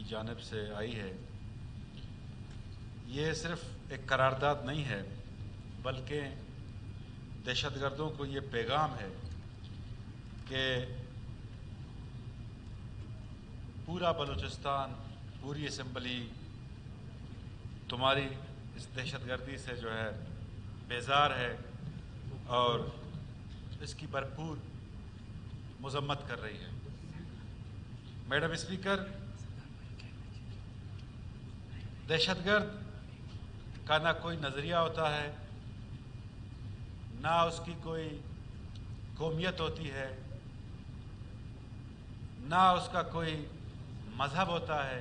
جانب سے آئی ہے یہ صرف ایک قرارداد نہیں ہے بلکہ دہشت گردوں کو یہ پیغام ہے کہ پورا بلوچستان، پوری اسمبلی تمہاری اس دہشت گردی سے جو ہے بیزار ہے اور اس کی بھرپور مذمت کر رہی ہے۔ میڈم اسپیکر، دہشت گرد کا نہ کوئی نظریہ ہوتا ہے، نہ اس کی کوئی قومیت ہوتی ہے، نہ اس کا کوئی مذہب ہوتا ہے۔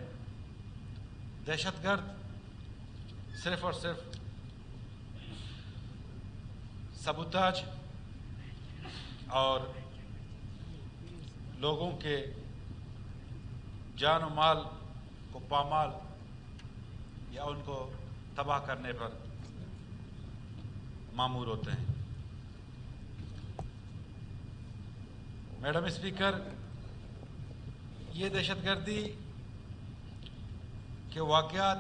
دہشت گرد صرف اور صرف سبوتاج اور لوگوں کے جان و مال کو پامال یا ان کو تباہ کرنے پر مامور ہوتے ہیں۔ میڈم اسپیکر، یہ دہشت گردی کے واقعات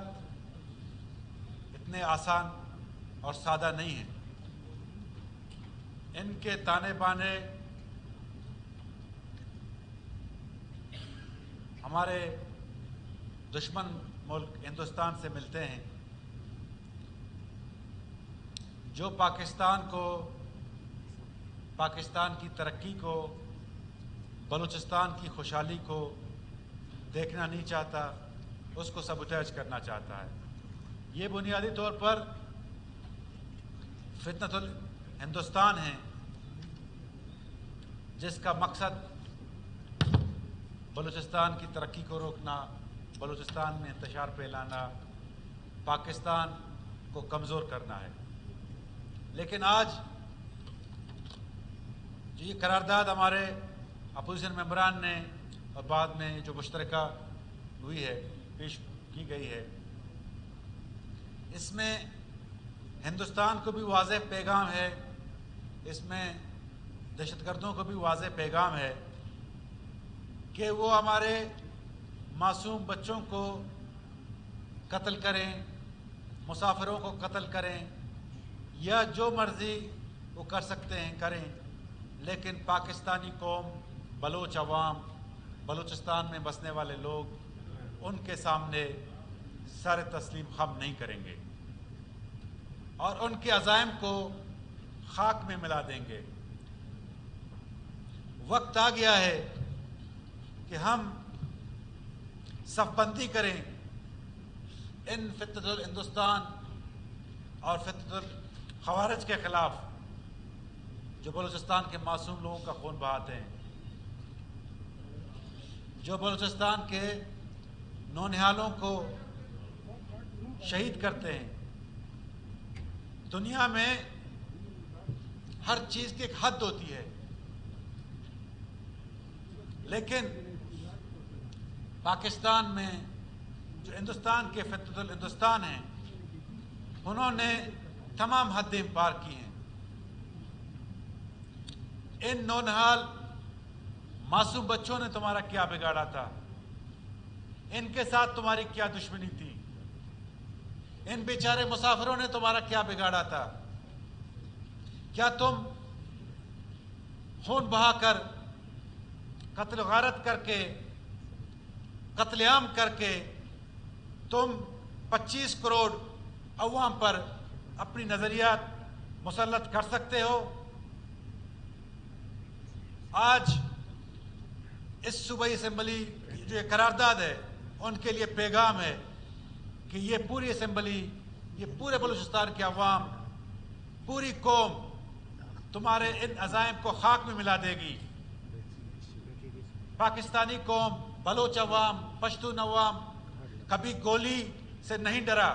اتنے آسان اور سادہ نہیں ہیں۔ ان کے تانے بانے ہمارے دشمن ملک ہندوستان سے ملتے ہیں، جو پاکستان کو، پاکستان کی ترقی کو، بلوچستان کی خوشحالی کو دیکھنا نہیں چاہتا، اس کو سبوتیج کرنا چاہتا ہے۔ یہ بنیادی طور پر فتنۃ ہندوستان ہے، جس کا مقصد بلوچستان کی ترقی کو روکنا، بلوچستان میں انتشار پھیلانا، پاکستان کو کمزور کرنا ہے۔ لیکن آج جو یہ قرارداد ہمارے اپوزیشن ممبران نے اور بعد میں جو مشترکہ ہوئی ہے، پیش کی گئی ہے، اس میں ہندوستان کو بھی واضح پیغام ہے، اس میں دہشت گردوں کو بھی واضح پیغام ہے کہ وہ ہمارے معصوم بچوں کو قتل کریں، مسافروں کو قتل کریں، یا جو مرضی وہ کر سکتے ہیں کریں، لیکن پاکستانی قوم، بلوچ عوام، بلوچستان میں بسنے والے لوگ ان کے سامنے سر تسلیم خم نہیں کریں گے اور ان کے عزائم کو خاک میں ملا دیں گے۔ وقت آ گیا ہے کہ ہم صف بندی کریں ان فتنۃ الہندوستان اور فتنۃ الخوارج کے خلاف، جو بلوچستان کے معصوم لوگوں کا خون بہاتے ہیں، جو بلوچستان کے نونہالوں کو شہید کرتے ہیں۔ دنیا میں ہر چیز کی ایک حد ہوتی ہے، لیکن پاکستان میں جو ہندوستان کے فتنۃ الہندوستان ہیں، انہوں نے تمام حدیں پار کی ہیں۔ ان نونہال معصوم بچوں نے تمہارا کیا بگاڑا تھا؟ ان کے ساتھ تمہاری کیا دشمنی تھی؟ ان بیچارے مسافروں نے تمہارا کیا بگاڑا تھا؟ کیا تم خون بہا کر، قتل و غارت کر کے، قتل عام کر کے تم 25 کروڑ عوام پر اپنی نظریات مسلط کر سکتے ہو؟ آج اس صوبائی اسمبلی کی جو یہ قرارداد ہے، ان کے لیے پیغام ہے کہ یہ پوری اسمبلی، یہ پورے بلوچستان کے عوام، پوری قوم تمہارے ان عزائم کو خاک میں ملا دے گی۔ پاکستانی قوم، بلوچ عوام، پشتون عوام کبھی گولی سے نہیں ڈرا،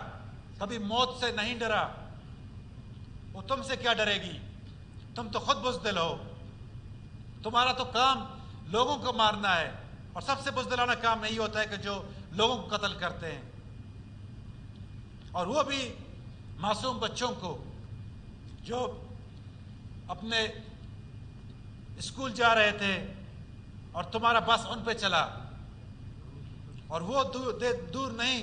کبھی موت سے نہیں ڈرا، وہ تم سے کیا ڈرے گی؟ تم تو خود بزدل ہو۔ تمہارا تو کام لوگوں کو مارنا ہے، اور سب سے بزدلانہ کام یہی ہوتا ہے کہ جو لوگوں کو قتل کرتے ہیں، اور وہ بھی معصوم بچوں کو جو اپنے اسکول جا رہے تھے اور تمہارا بس ان پہ چلا، اور وہ دور نہیں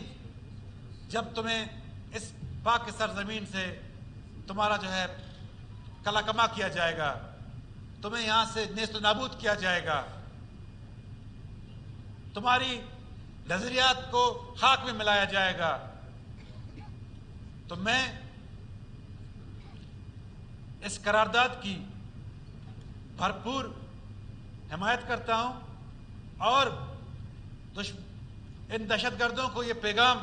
جب تمہیں اس پاک سرزمین سے تمہارا جو ہے کلا کما کیا جائے گا، تمہیں یہاں سے نیست و نابود کیا جائے گا، تمہاری نظریات کو خاک میں ملایا جائے گا۔ تو میں اس قرارداد کی بھرپور حمایت کرتا ہوں اور ان دہشت گردوں کو یہ پیغام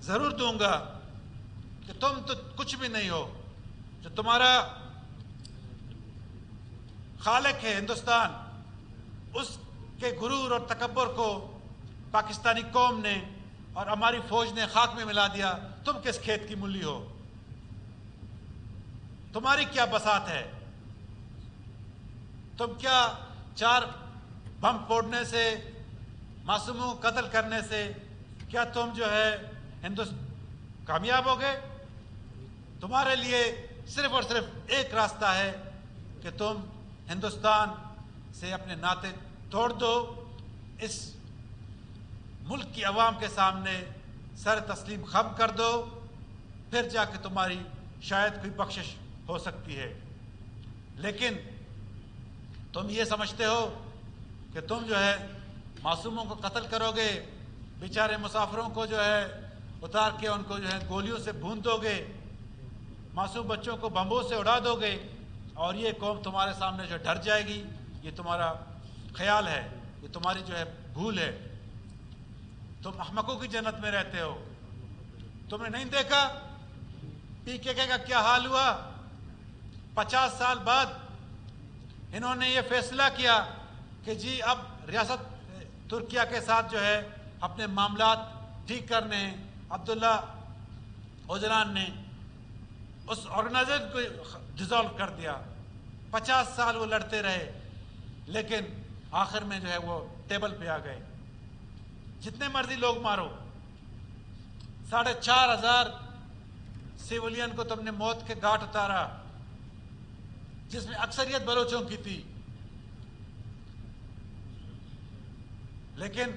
ضرور دوں گا کہ تم تو کچھ بھی نہیں ہو، جو تمہارا خالق ہے ہندوستان، اس کے غرور اور تکبر کو پاکستانی قوم نے اور ہماری فوج نے خاک میں ملا دیا۔ تم کس کھیت کی مولی ہو؟ تمہاری کیا بساط ہے؟ تم کیا 4 بم پھوڑنے سے، معصوموں کو قتل کرنے سے کیا تم جو ہے کامیاب ہو گئے؟ تمہارے لیے صرف اور صرف ایک راستہ ہے کہ تم ہندوستان سے اپنے ناطے توڑ دو، اس ملک کی عوام کے سامنے سر تسلیم خم کر دو، پھر جا کے تمہاری شاید کوئی بخشش ہو سکتی ہے۔ لیکن تم یہ سمجھتے ہو کہ تم جو ہے معصوموں کو قتل کرو گے، بیچارے مسافروں کو جو ہے اتار کے ان کو جو ہے گولیوں سے بھون دو گے، معصوم بچوں کو بمبوں سے اڑا دو گے اور یہ قوم تمہارے سامنے جو ڈر جائے گی۔ یہ تمہارا خیال ہے، یہ تمہاری جو ہے بھول ہے۔ تم احمقوں کی جنت میں رہتے ہو۔ تم نے نہیں دیکھا PKK کا کیا حال ہوا؟ 50 سال بعد انہوں نے یہ فیصلہ کیا کہ جی اب ریاست ترکیہ کے ساتھ جو ہے اپنے معاملات ٹھیک کرنے ہیں۔ عبداللہ اوجلان نے اس آرگنائزیشن کو ڈیزالو کر دیا۔ 50 سال وہ لڑتے رہے، لیکن آخر میں جو ہے وہ ٹیبل پہ آ گئے۔ جتنے مرضی لوگ مارو، 4,500 سیولین کو تم نے موت کے گھاٹ اتارا، جس میں اکثریت بلوچوں کی تھی۔ لیکن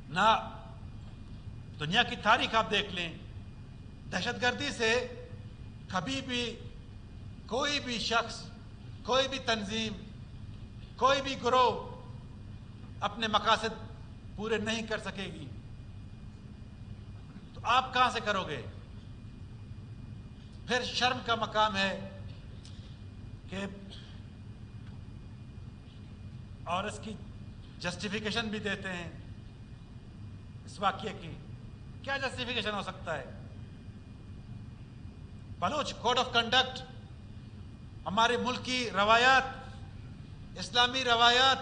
نہ دنیا کی تاریخ آپ دیکھ لیں، دہشت گردی سے کبھی بھی کوئی بھی شخص، کوئی بھی تنظیم، کوئی بھی گروہ اپنے مقاصد پورے نہیں کر سکے گی۔ تو آپ کہاں سے کرو گے؟ پھر شرم کا مقام ہے کہ اور اس کی جسٹیفیکیشن بھی دیتے ہیں اس واقعے کی۔ کیا جسٹیفیکیشن ہو سکتا ہے؟ بلوچ کوڈ آف کنڈکٹ، ہمارے ملک کی روایات، اسلامی روایات،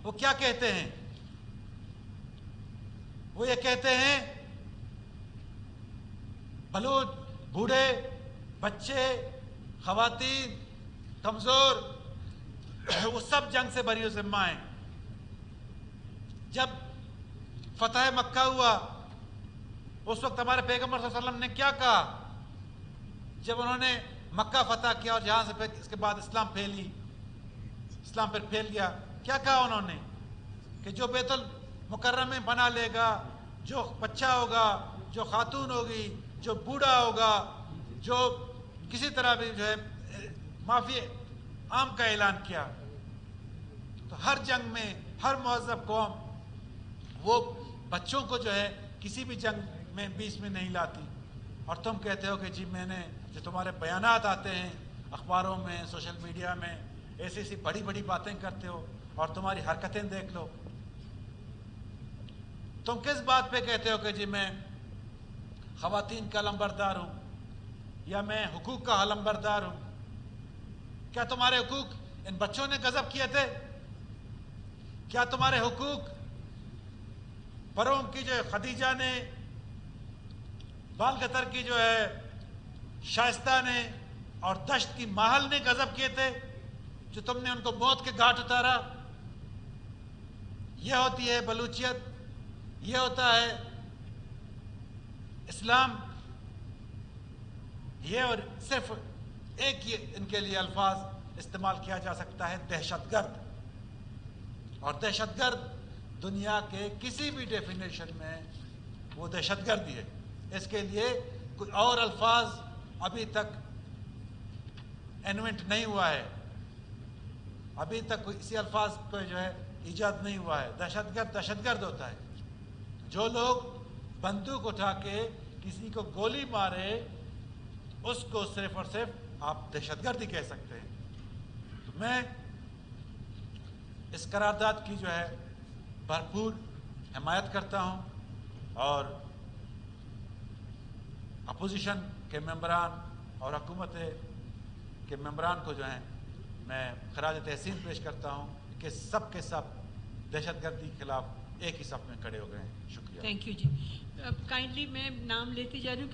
وہ کیا کہتے ہیں؟ وہ یہ کہتے ہیں بلوچ بوڑھے، بچے، خواتین، کمزور، وہ سب جنگ سے بری و ذمہ ہیں۔ جب فتح مکہ ہوا اس وقت ہمارے پیغمبر صلی اللہ علیہ وسلم نے کیا کہا؟ جب انہوں نے مکہ فتح کیا اور جہاں سے پھر اس کے بعد اسلام پھر پھیل گیا، کیا کہا انہوں نے؟ کہ جو بیت المکرم میں بنا لے گا، جو بچہ ہوگا، جو خاتون ہوگی، جو بوڑھا ہوگا، جو کسی طرح بھی جو ہے معافی عام کا اعلان کیا۔ تو ہر جنگ میں ہر مہذب قوم وہ بچوں کو جو ہے کسی بھی جنگ میں بیچ میں نہیں لاتی۔ اور تم کہتے ہو کہ جی میں نے جو تمہارے بیانات آتے ہیں اخباروں میں، سوشل میڈیا میں، ایسی بڑی بڑی باتیں کرتے ہو اور تمہاری حرکتیں دیکھ لو۔ تم کس بات پہ کہتے ہو کہ جی میں خواتین کا علمبردار ہوں یا میں حقوق کا علمبردار ہوں؟ کیا تمہارے حقوق ان بچوں نے غصب کیے تھے؟ کیا تمہارے حقوق پروم کی جو ہے خدیجہ نے، بالگتر کی جو ہے شائستہ نے اور دشت کی ماحل نے غصب کیے تھے، جو تم نے ان کو موت کے گھاٹ اتارا؟ یہ ہوتی ہے بلوچیت، یہ ہوتا ہے اسلام۔ یہ اور صرف ایک ہی ان کے لیے الفاظ استعمال کیا جا سکتا ہے، دہشت گرد۔ اور دہشت گرد دنیا کے کسی بھی ڈیفینیشن میں وہ دہشت گردی ہے. اس کے لیے کوئی اور الفاظ ابھی تک انوینٹ نہیں ہوا ہے, ابھی تک کوئی اسی الفاظ پہ جو ہے ایجاد نہیں ہوا ہے. دہشت گرد ہوتا ہے جو لوگ بندوق اٹھا کے کسی کو گولی مارے, اس کو صرف اور صرف آپ دہشت گردی کہہ سکتے ہیں. تو میں اس قرارداد کی جو ہے بھرپور حمایت کرتا ہوں, اور اپوزیشن کے ممبران اور حکومت کے ممبران کو جو ہیں میں خراج تحسین پیش کرتا ہوں کہ سب کے سب دہشت گردی کے خلاف ایک ہی صف میں کھڑے ہو گئے ہیں. شکریہ. Thank you G. کائنڈلی میں نام لیتی جا رہی ہوں.